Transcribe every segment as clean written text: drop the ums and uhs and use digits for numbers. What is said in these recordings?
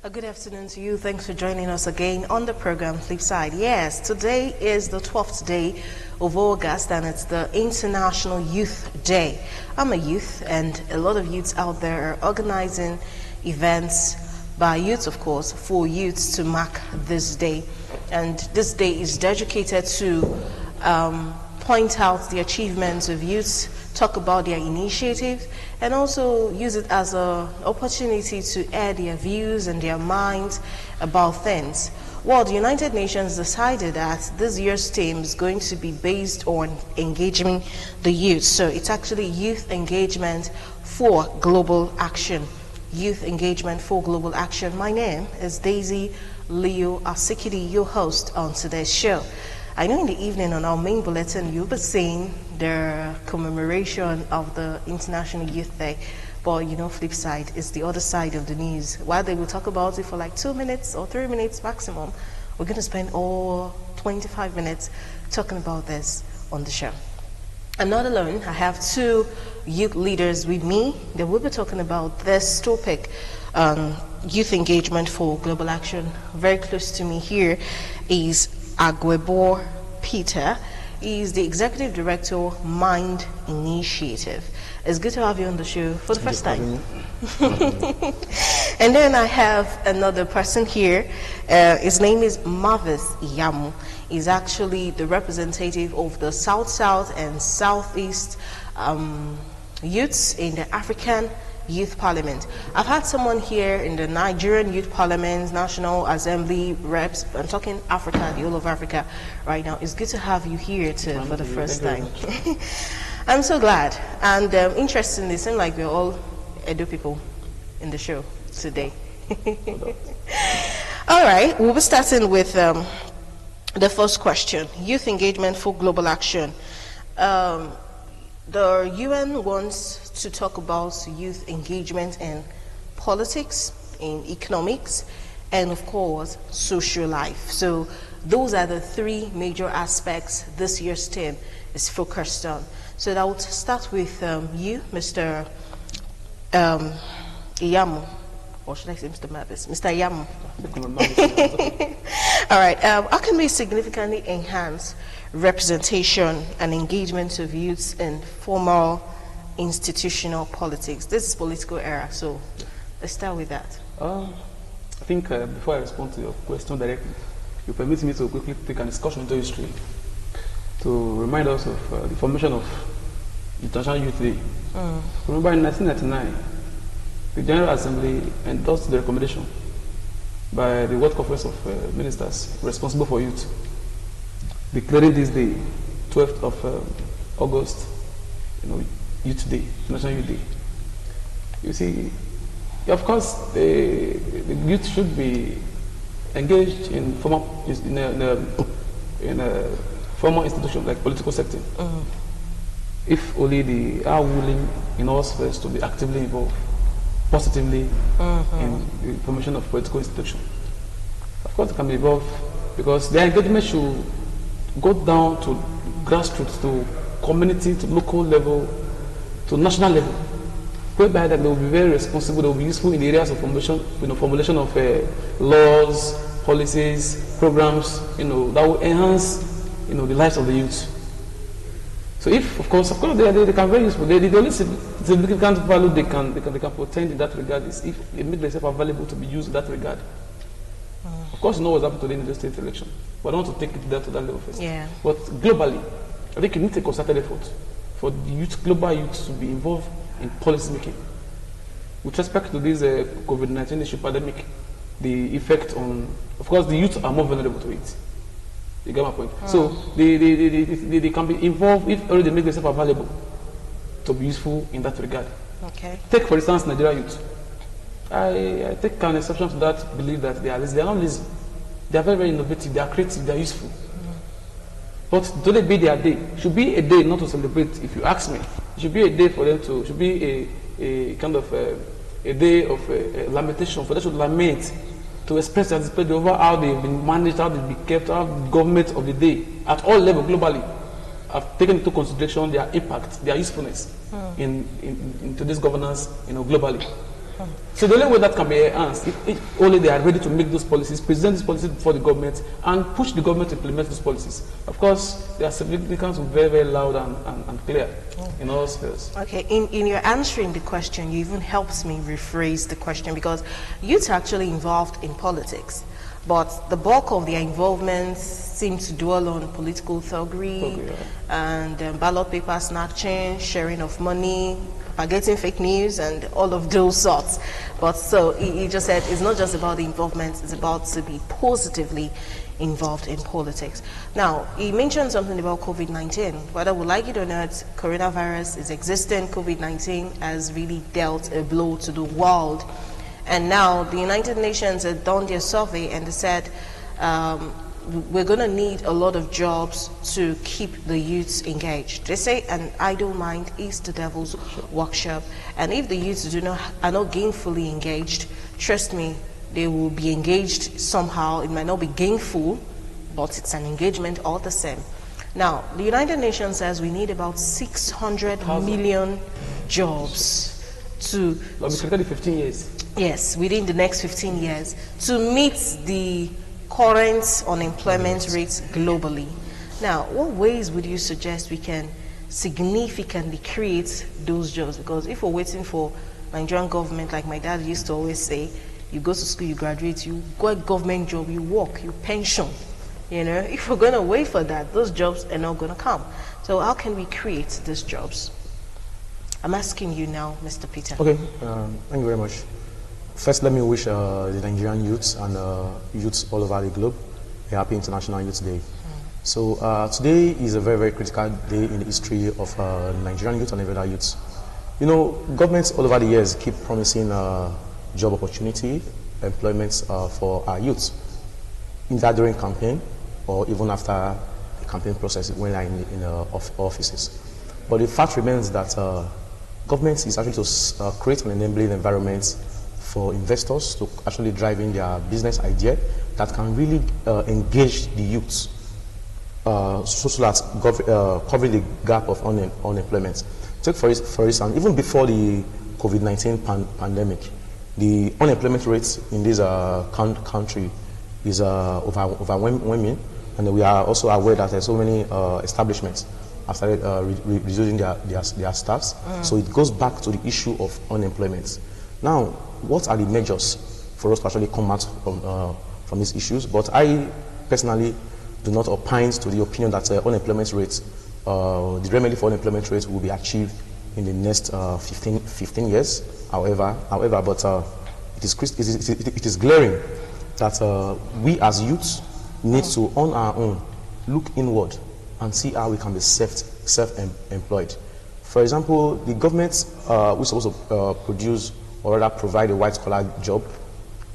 A good afternoon to you. Thanks for joining us again on the program Flipside. Yes, today is the 12th day of August and it's the International Youth Day. I'm a youth and a lot of youths out there are organizing events by youths, of course, for youths to mark this day. And this day is dedicated to point out the achievements of youths, talk about their initiatives, and also use it as an opportunity to air their views and their minds about things. Well, the United Nations decided that this year's theme is going to be based on engaging the youth. So it's actually youth engagement for global action. Youth engagement for global action. My name is Daisy Leo Asikidi, your host on today's show. I know in the evening on our main bulletin you'll be seeing the commemoration of the International Youth Day, but you know, flip side is the other side of the news. While they will talk about it for like 2 minutes or 3 minutes maximum, we're going to spend all 25 minutes talking about this on the show. I'm not alone. I have two youth leaders with me that will be talking about this topic, youth engagement for global action. Very close to me here is Agwebo Peter. He is the Executive Director of Mind Initiative. It's good to have you on the show for the first time. And then I have another person here. His name is Mavis Yamu. He's actually the representative of the South-South and Southeast youths in the African Youth Parliament. I've had someone here in the Nigerian Youth Parliament, National Assembly reps. I'm talking Africa, the whole of Africa right now. It's good to have you here for the first time. I'm so glad. And interestingly, it seems like we're all Edo people in the show today. All right, we'll be starting with the first question, youth engagement for global action. The UN wants to talk about youth engagement in politics, in economics, and of course, social life. So those are the three major aspects this year's theme is focused on. So I would start with you, Mr. Iyamu, or should I say Mr. Mavis? Mr. Iyamu. All right, how can we significantly enhance representation and engagement of youths in formal institutional politics? This is political era, so let's start with that. I think before I respond to your question directly, you permit me to quickly take a discussion into history to remind us of the formation of International Youth Day. Remember in 1999, the General Assembly endorsed the recommendation by the World Conference of Ministers responsible for youth, declaring this day, 12th of August, Youth Day, National Youth Day. You see, of course, the youth should be engaged in formal formal institutions like political sector. If only they are willing in all spheres to be actively involved, positively in the formation of political institutions. Of course, it can be involved because their engagement should go down to grassroots, to community, to local level, to national level, whereby that they will be very responsible, they will be useful in the areas of formulation of laws, policies, programs, that will enhance, the lives of the youth. So if, of course, they can be very useful. The only significant value they can portend in that regard is if they make themselves available to be used in that regard. Of course, you know what's happened today in the state election, but I want to take it down to that level first. Yeah. But globally, I think you need a concerted effort for the youth, global youth, to be involved in policy making. With respect to this COVID-19 issue pandemic, the effect on, of course, the youth are more vulnerable to it. You get my point? So they can be involved if already they make themselves available to be useful in that regard. Okay. Take, for instance, Nigeria youth. I take an exception to that belief that they are lazy. They are not lazy. They are very, very innovative. They are creative. They are useful. But today be their day. It should be a day not to celebrate, if you ask me. It should be a day for them to, should be a kind of a day of lamentation, for them to lament, to express their display over how they've been managed, how they've been kept, how the government of the day, at all levels globally, have taken into consideration their impact, their usefulness in today's governance, globally. So the only way that can be enhanced, if only they are ready to make those policies, present these policies before the government, and push the government to implement those policies. Of course, their significance will be very, very loud and clear in all spheres. Okay, in your answering the question, you even helped me rephrase the question, because youth are actually involved in politics, but the bulk of their involvement seems to dwell on political thuggery and ballot paper snatching, sharing of money, propagating fake news, and all of those sorts. But so he just said it's not just about the involvement, it's about to be positively involved in politics. Now, he mentioned something about COVID-19. Whether we like it or not, coronavirus is existing. COVID-19 has really dealt a blow to the world. And now the United Nations have done their survey, and they said we're going to need a lot of jobs to keep the youths engaged. They say an idle mind is the devil's workshop. And if the youths are not gainfully engaged, trust me, they will be engaged somehow. It might not be gainful, but it's an engagement all the same. Now, the United Nations says we need about 600 million jobs to... But we created 15 years. Yes, within the next 15 years to meet the current unemployment rates globally. Now, what ways would you suggest we can significantly create those jobs? Because if we're waiting for Nigerian government, like my dad used to always say, you go to school, you graduate, you go a government job, you work, you pension. You know, if we're going to wait for that, those jobs are not going to come. So how can we create these jobs? I'm asking you now, Mr. Peter. Okay, thank you very much. First, let me wish the Nigerian youths and youths all over the globe a happy International Youth Day. So today is a very, very critical day in the history of Nigerian youth and every other youths. You know, governments all over the years keep promising job opportunity, employments for our youths, either during campaign or even after the campaign process when they are in offices. But the fact remains that government is actually to create an enabling environment for investors to actually drive in their business idea that can really engage the youths so that covering the gap of unemployment. Take for instance, even before the COVID-19 pandemic, the unemployment rate in this country is overwhelming, and we are also aware that so many establishments have started reducing their staffs. So it goes back to the issue of unemployment. Now, what are the measures for us to actually come out from these issues? But I personally do not opine to the opinion that unemployment rates, the remedy for unemployment rates will be achieved in the next 15 years. However, it is glaring that we as youths need to, on our own, look inward and see how we can be self-employed. For example, the government is supposed to produce or rather provide a white-collar job,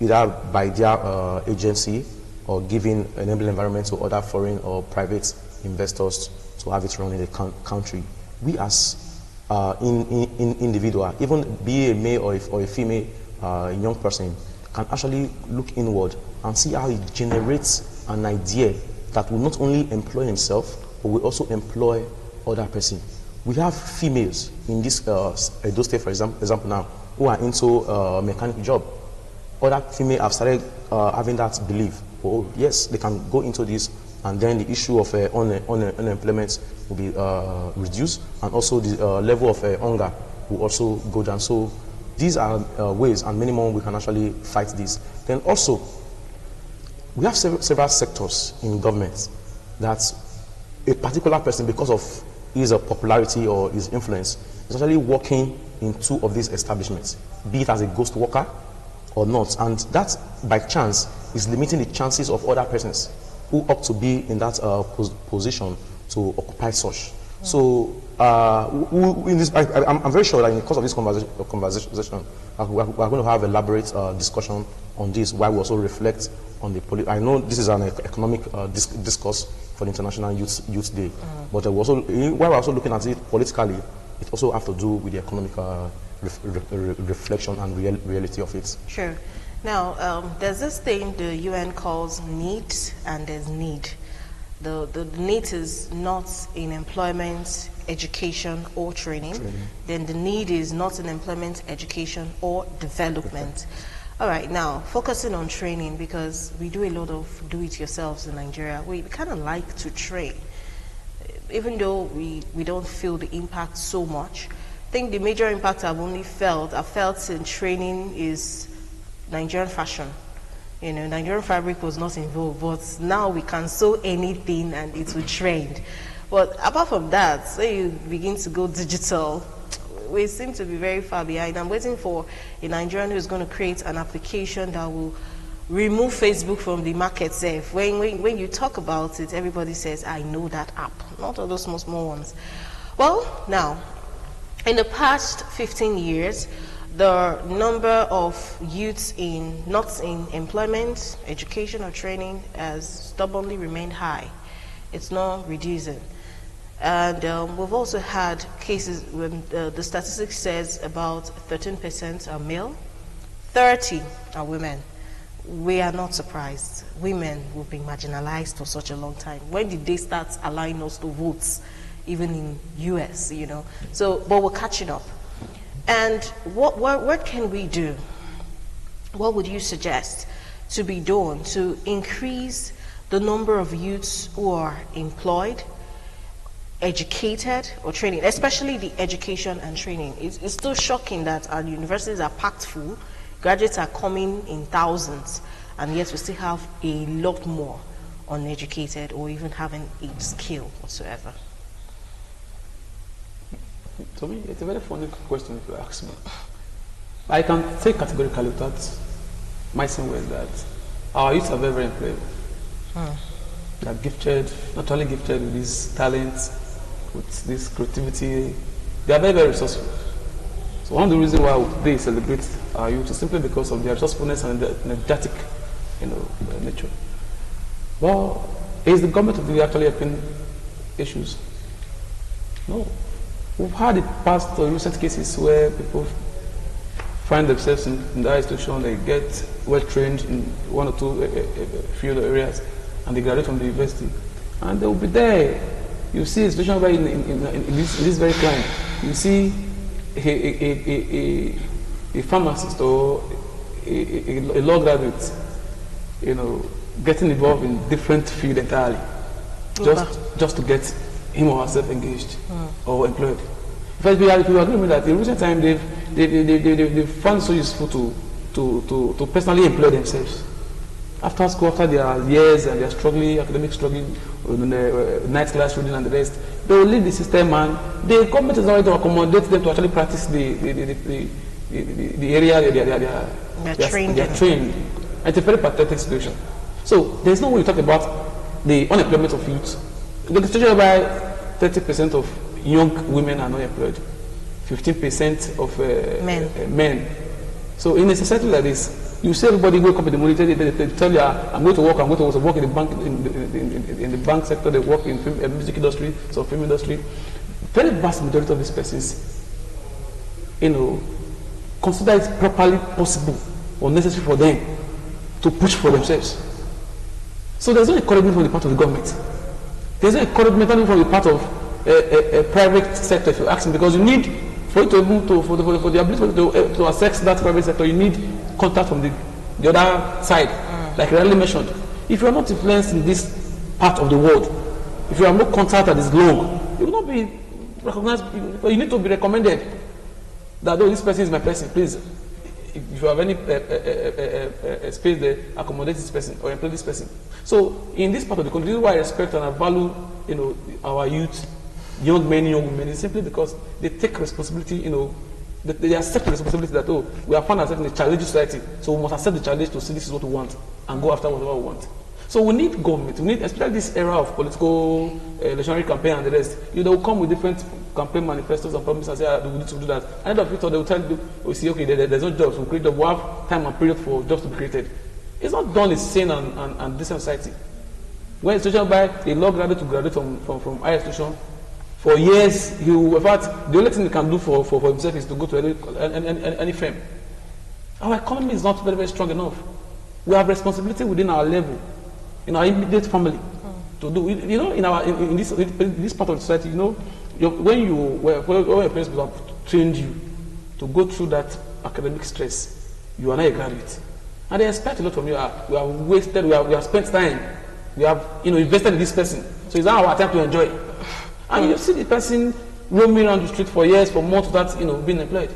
either by their agency or giving an enabling environment to other foreign or private investors to have it run in the country. We as individual, even be a male or a female young person, can actually look inward and see how it generates an idea that will not only employ himself, but will also employ other person. We have females in this Edo State, for example now, who are into mechanic job. Other females have started having that belief. Oh yes, they can go into this, and then the issue of unemployment will be reduced, and also the level of hunger will also go down. So these are ways, and many more, we can actually fight this. Then also, we have several sectors in government that a particular person, because of his popularity or his influence, is actually working in two of these establishments, be it as a ghost worker or not, and that by chance is limiting the chances of other persons who ought to be in that position to occupy such. So in this, I'm very sure that in the course of this conversation, we are going to have elaborate discussion on this, while we also reflect on the I know this is an economic discourse for the International Youth Day, but while we're also looking at it politically, it also has to do with the economic reflection and reality of it. Sure. Now, there's this thing the UN calls needs and there's need. the need is not in employment, education, or training, then the need is not in employment, education, or development. All right, now focusing on training, because we do a lot of do-it-yourselves in Nigeria. We kind of like to train, even though we don't feel the impact so much. I think the major impact I've felt in training is Nigerian fashion. You know, Nigerian fabric was not involved, but now we can sew anything and it will trend. But apart from that, say you begin to go digital, we seem to be very far behind. I'm waiting for a Nigerian who's going to create an application that will remove Facebook from the market safe. When you talk about it, everybody says, I know that app, not all those small ones. Well, now, in the past 15 years, the number of youths not in employment, education, or training has stubbornly remained high. It's not reducing. And we've also had cases when the statistics says about 13% are male, 30 are women. We are not surprised. Women have been marginalized for such a long time. When did they start allowing us to vote, even in US, you know? So, but we're catching up. And what can we do? What would you suggest to be done to increase the number of youths who are employed, educated, or training, especially the education and training? It's still shocking that our universities are packed full, graduates are coming in thousands, and yet we still have a lot more uneducated or even having a skill whatsoever. To me, it's a very funny question if you ask me. I can say categorically that my same way that our youth are very, very employable. They are gifted, not only gifted with these talents, with this creativity, they are very, very resourceful. So one of the reasons why they celebrate our youth is simply because of their resourcefulness and their energetic, nature. Well, is the government really actually helping issues? No. We've had the past recent cases where people find themselves in the higher institution, they get well trained in one or two field areas, and they graduate from the university, and they will be there. You see a situation where in this very client, you see a pharmacist or a law graduate, getting involved in different field entirely, just to get him or herself engaged or employed. In fact, we agree with me that in recent time they found so useful to personally employ themselves. After school, after their years and their academic struggling, night class reading and the rest, they will leave the system, and the government is not to accommodate them to actually practice the area they are trained. And it's a very pathetic situation. So there's no way to talk about the unemployment of youth. The situation whereby 30% of young women are not employed, 15% of men. So in a society like this, you see everybody wake up in the morning, they tell you, I'm going to work in the bank, in the bank sector, they work in music industry, so film industry. Very vast majority of these persons, consider it properly possible or necessary for them to push for themselves. So there's no encouragement from the part of the government. There's no encouragement from the part of a private sector, if you ask me, because you need, for it to move for the ability to access that private sector, you need contact from the other side, like I mentioned. If you are not influenced in this part of the world, if you have no contact that is long, you will not be recognized. You need to be recommended that, oh, this person is my person, please. If you have any space there, accommodate this person or employ this person. So in this part of the country, this is why I respect and I value, our youth, young men, young women, is simply because they take responsibility, they accept the responsibility that, oh, we are found ourselves in a challenging society, so we must accept the challenge to see this is what we want and go after whatever we want. So we need government, we need, especially this era of political electionary campaign and the rest, they will come with different campaign manifestos and promises and say, we need to do that. And end of it, they will tell you, we see, okay, there's no jobs, we'll create jobs, we'll have time and period for jobs to be created. It's not done in sane and decent society. When institution by a law graduate to graduate from higher institution, for years, in fact, the only thing he can do for himself is to go to any firm. Our economy is not very, very strong enough. We have responsibility within our level, in our immediate family. to do. You know, in this part of society, you know, when your parents have trained you to go through that academic stress, you are not a graduate, and they expect a lot from you. We have wasted, we have spent time, we have invested in this person, so it's now our time to enjoy. And you see the person roaming around the street for years, for months without being employed.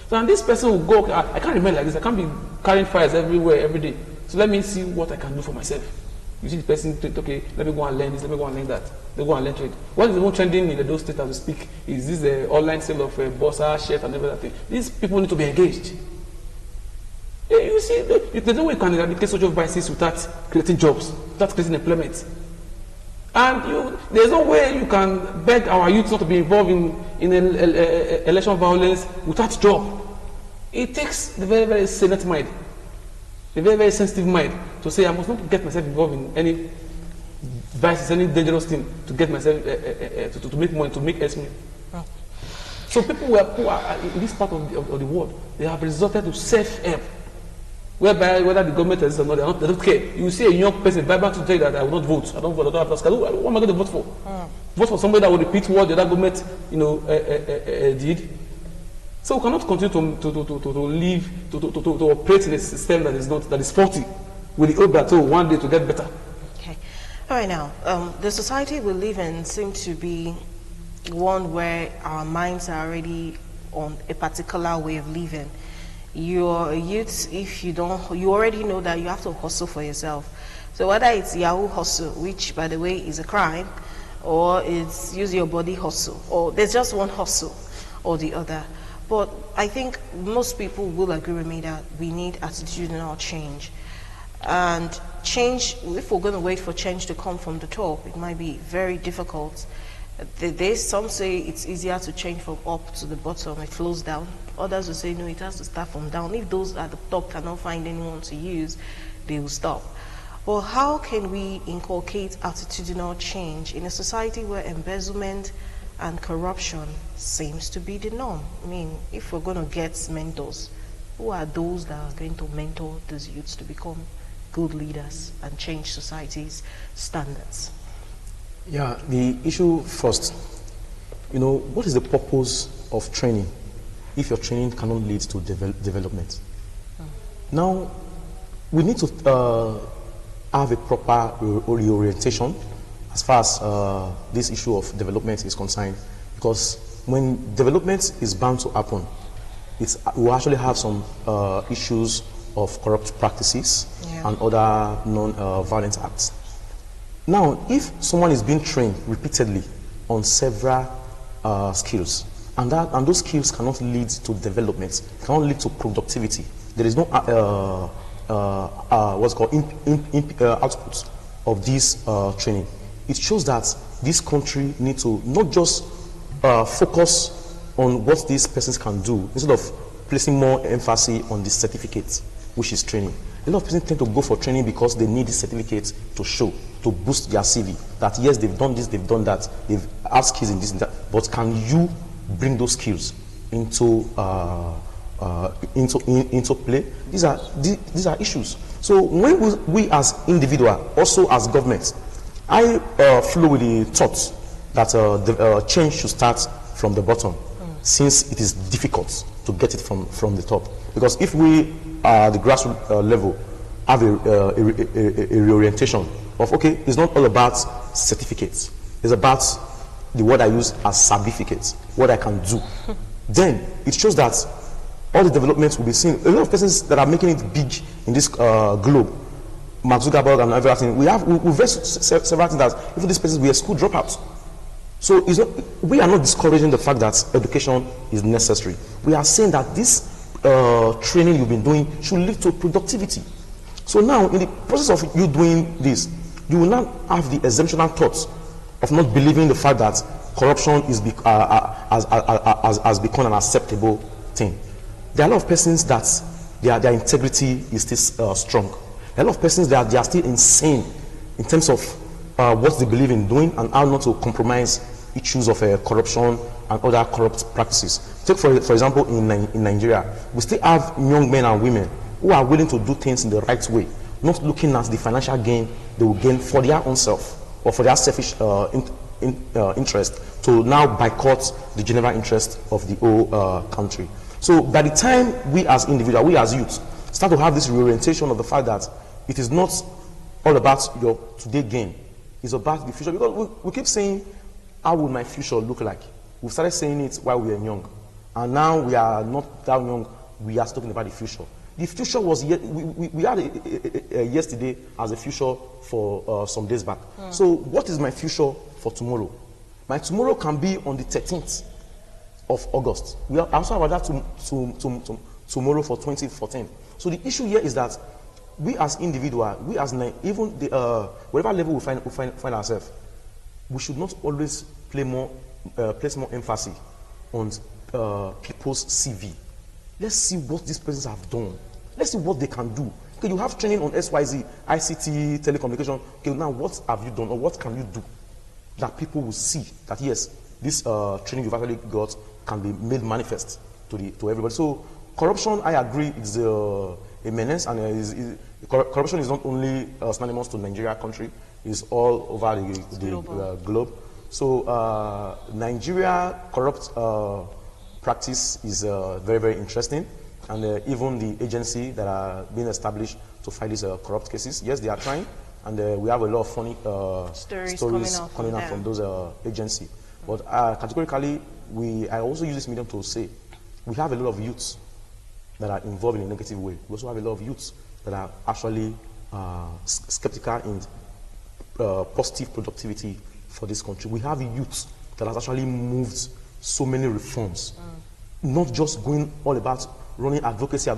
So and this person will go, I can't remain like this. I can't be carrying fires everywhere every day. So let me see what I can do for myself. You see the person, okay, let me go and learn this, let me go and learn that. Let me go and learn trade. What is the most trending in those states as we speak? Is this the online sale of bossa, shirt, and everything? These people need to be engaged. You see, there's no way you can eradicate social vices without creating jobs, without creating employment. And there's no way you can beg our youth not to be involved in election violence without job. It takes the very, very sensitive mind, the very, very sensitive mind to say, I must not get myself involved in any vices, any dangerous thing to get myself, to make money, to make ends meet. Oh. So people who are in this part of the world, they have resorted to self-help, whereby whether the government exists or not, they don't care. You see a young person buy back to tell you that I will not vote. I don't vote. I don't have to. What am I going to vote for? Vote for somebody that will repeat what the other government, did. So we cannot continue to live to operate in a system that is faulty, with the hope that one day to get better. Okay, all right. Now, the society we live in seems to be one where our minds are already on a particular way of living. You're a youth, if you don't, you already know that you have to hustle for yourself. So whether it's Yahoo hustle, which by the way is a crime, or it's use your body hustle, or there's just one hustle or the other. But I think most people will agree with me that we need attitudinal change. And change, if we're going to wait for change to come from the top, it might be very difficult. Some say it's easier to change from up to the bottom, it flows down. Others will say, no, it has to start from down. If those at the top cannot find anyone to use, they will stop. Well, how can we inculcate attitudinal change in a society where embezzlement and corruption seems to be the norm? I mean, if we're going to get mentors, who are those that are going to mentor these youths to become good leaders and change society's standards? Yeah, the issue first, what is the purpose of training if your training cannot lead to development? Now, we need to have a proper reorientation as far as this issue of development is concerned, because when development is bound to happen, we'll actually have some issues of corrupt practices and other non-violent acts. Now, if someone is being trained repeatedly on several skills, and those skills cannot lead to development, cannot lead to productivity, there is no what's called output of this training. It shows that this country needs to not just focus on what these persons can do, instead of placing more emphasis on the certificate, which is training. A lot of people tend to go for training because they need the certificate to show, to boost their CV, that yes, they've done this, they've done that, they've had skills in this and that, but can you bring those skills into play? These are issues. So when we as individual, also as government, I flow with the thought that the change should start from the bottom, since it is difficult to get it from the top. Because if we the grassroots level have a reorientation of, okay, it's not all about certificates, it's about the word I use as certificates, what I can do. Then it shows that all the developments will be seen. A lot of persons that are making it big in this globe, Mark Zuckerberg and everything, we've read several things that even these persons were school dropouts. So we are not discouraging the fact that education is necessary. We are saying that this training you've been doing should lead to productivity. So now, in the process of you doing this, you will not have the exemptional thoughts of not believing the fact that corruption has become an acceptable thing. There are a lot of persons that their integrity is still strong. There are a lot of persons that they are still insane in terms of what they believe in doing and how not to compromise issues of corruption and other corrupt practices. Take for example, in Nigeria, we still have young men and women who are willing to do things in the right way, not looking at the financial gain they will gain for their own self or for their selfish interest to now boycott the general interest of the whole country. So by the time we as individuals, we as youth, start to have this reorientation of the fact that it is not all about your today gain, it's about the future. Because we keep saying, how would my future look like? We started saying it while we were young, and now we are not that young, we are talking about the future. The future was, we had yesterday as a future for some days back. So what is my future for tomorrow? My tomorrow can be on the 13th of August. We are also about that tomorrow for 2014. So the issue here is that we as individuals, we as even the whatever level we find ourselves, we should not always place more emphasis on people's CV. Let's see what these persons have done. Let's see what they can do. Okay, you have training on XYZ, ICT, telecommunication. Okay, now what have you done, or what can you do that people will see that yes, this training you've actually got can be made manifest to everybody. So corruption, I agree, is a menace, and corruption is not only synonymous to Nigeria country; it's all over the globe. So Nigeria corrupt practice is very, very interesting, and even the agency that are being established to fight these corrupt cases, yes, they are trying, and we have a lot of funny stories coming out from those agencies. But categorically, I also use this medium to say we have a lot of youths that are involved in a negative way. We also have a lot of youths that are actually skeptical in positive productivity for this country. We have youths that has actually moved so many reforms, not just going all about running advocacy,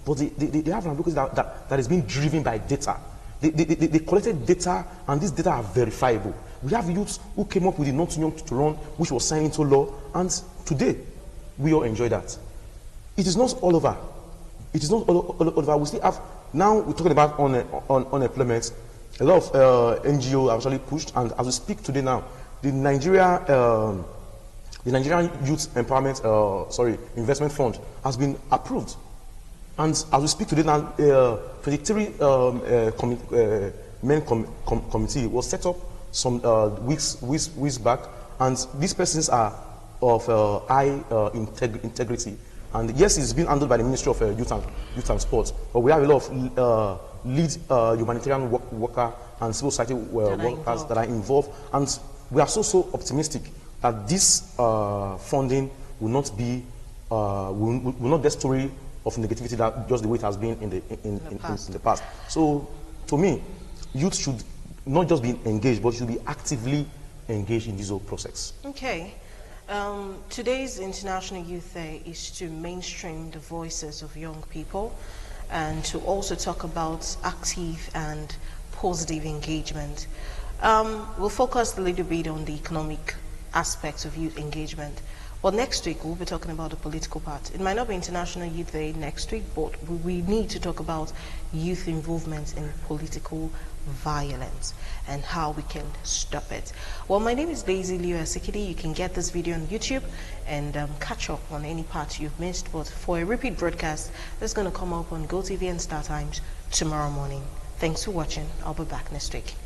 but they have an advocacy that is being driven by data. They collected data, and these data are verifiable. We have youths who came up with the Not Too Young to Run, which was signed into law, and today we all enjoy that. It is not all over. It is not all over. We still have, now we're talking about unemployment. A lot of NGOs are actually pushed, and as we speak today now, the Nigerian Youth Empowerment Investment Fund has been approved. And as we speak today now, 23 men committee was set up some weeks back, and these persons are of high integrity. And yes, it's been handled by the Ministry of Youth and Sports, but we have a lot of lead humanitarian workers and civil society workers that are involved, and we are so optimistic that this funding will not be will not be a story of negativity that just the way it has been in the past. So, to me, youth should not just be engaged, but should be actively engaged in this whole process. Okay. Today's International Youth Day is to mainstream the voices of young people and to also talk about active and positive engagement. We'll focus a little bit on the economic aspects of youth engagement. But next week, we'll be talking about the political part. It might not be International Youth Day next week, but we need to talk about youth involvement in political violence and how we can stop it. Well, my name is Daisy Leo Asikidi. You can get this video on YouTube and catch up on any part you've missed. But for a repeat broadcast, it's going to come up on GoTV and StarTimes tomorrow morning. Thanks for watching. I'll be back next week.